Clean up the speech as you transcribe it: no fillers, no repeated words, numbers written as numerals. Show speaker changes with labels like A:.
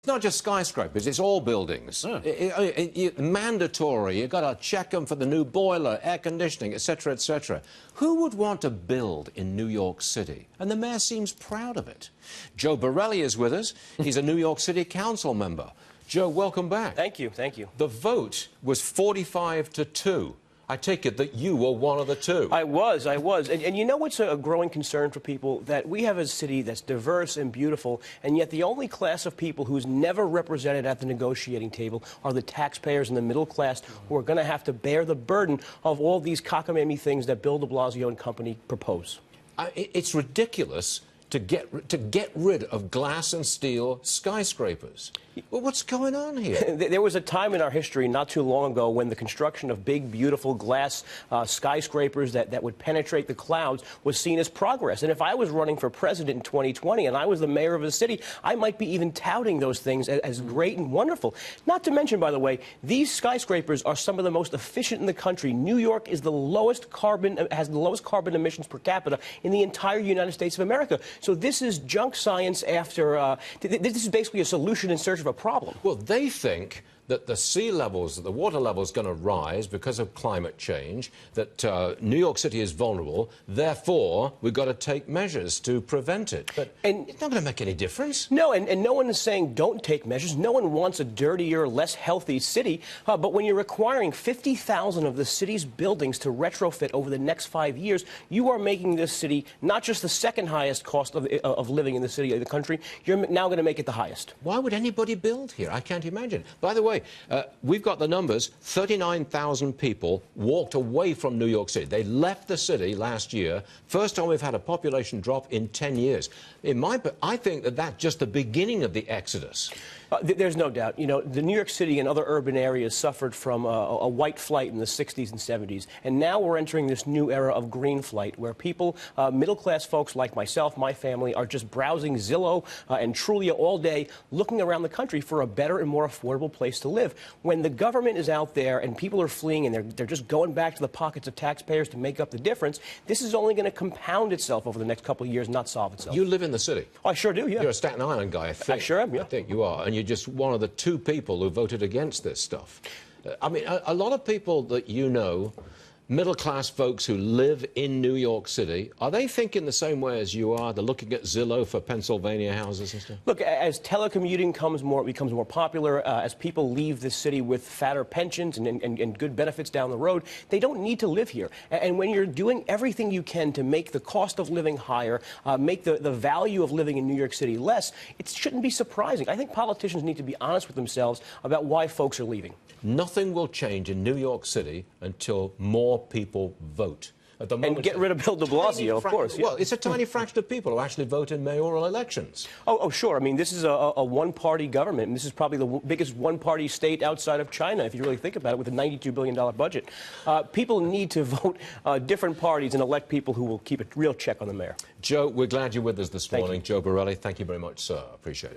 A: Not just skyscrapers, it's all buildings. Mandatory. You've got to check them for the new boiler, air conditioning, etc., etc. Who would want to build in New York City? And the mayor seems proud of it. Joe Borelli is with us. He's a New York City Council member. Joe, welcome back.
B: Thank you, thank you.
A: The vote was 45-2. I take it that you were one of the two.
B: I was. And you know what's a growing concern for people? That we have a city that's diverse and beautiful, and yet the only class of people who's never represented at the negotiating table are the taxpayers and the middle class, who are going to have to bear the burden of all these cockamamie things that Bill DeBlasio and company propose.
A: It's ridiculous to get rid of glass and steel skyscrapers. Well, what's going on here?
B: There was a time in our history not too long ago when the construction of big, beautiful glass skyscrapers that would penetrate the clouds was seen as progress. And if I was running for president in 2020 and I was the mayor of a city, I might be even touting those things as great and wonderful. Not to mention, by the way, these skyscrapers are some of the most efficient in the country. New York is has the lowest carbon emissions per capita in the entire United States of America. So this is junk science after, this is basically a solution in search of a problem.
A: Well, they think that the sea levels, that the water level is going to rise because of climate change, that New York City is vulnerable, therefore we've got to take measures to prevent it. But it's not going to make any difference.
B: No, and no one is saying don't take measures. No one wants a dirtier, less healthy city. But when you're requiring 50,000 of the city's buildings to retrofit over the next 5 years, you are making this city not just the second highest cost of living in the city of the country, you're now going to make it the highest.
A: Why would anybody build here? I can't imagine. By the way, we've got the numbers. 39,000 people walked away from New York City. They left the city last year. First time we've had a population drop in 10 years. I think that that's just the beginning of the exodus.
B: There's no doubt. You know, the New York City and other urban areas suffered from a white flight in the 60s and 70s. And now we're entering this new era of green flight, where people, middle-class folks like myself, my family, are just browsing Zillow and Trulia all day, looking around the country for a better and more affordable place to live. When the government is out there and people are fleeing and they're just going back to the pockets of taxpayers to make up the difference, this is only going to compound itself over the next couple of years, not solve itself.
A: You live in the city.
B: Oh, I sure do, yeah.
A: You're a Staten Island guy, I think.
B: I sure am, yeah.
A: I think you are. And you're just one of the two people who voted against this stuff. I mean, a lot of people that you know, middle-class folks who live in New York City, are they thinking the same way as you are? They're looking at Zillow for Pennsylvania houses and stuff?
B: Look, as telecommuting becomes more popular, as people leave the city with fatter pensions and good benefits down the road, they don't need to live here. And when you're doing everything you can to make the cost of living higher, make the value of living in New York City less, it shouldn't be surprising. I think politicians need to be honest with themselves about why folks are leaving.
A: Nothing will change in New York City until more people vote. At the moment,
B: and get rid of Bill DeBlasio, of course. Yeah.
A: Well, it's a tiny fraction of people who actually vote in mayoral elections.
B: Oh, sure. I mean, this is a one-party government, and this is probably the biggest one-party state outside of China, if you really think about it, with a $92 billion budget. People need to vote different parties and elect people who will keep a real check on the mayor.
A: Joe, we're glad you're with us this morning.
B: Thank you.
A: Joe Borelli, thank you very much, sir. Appreciate it.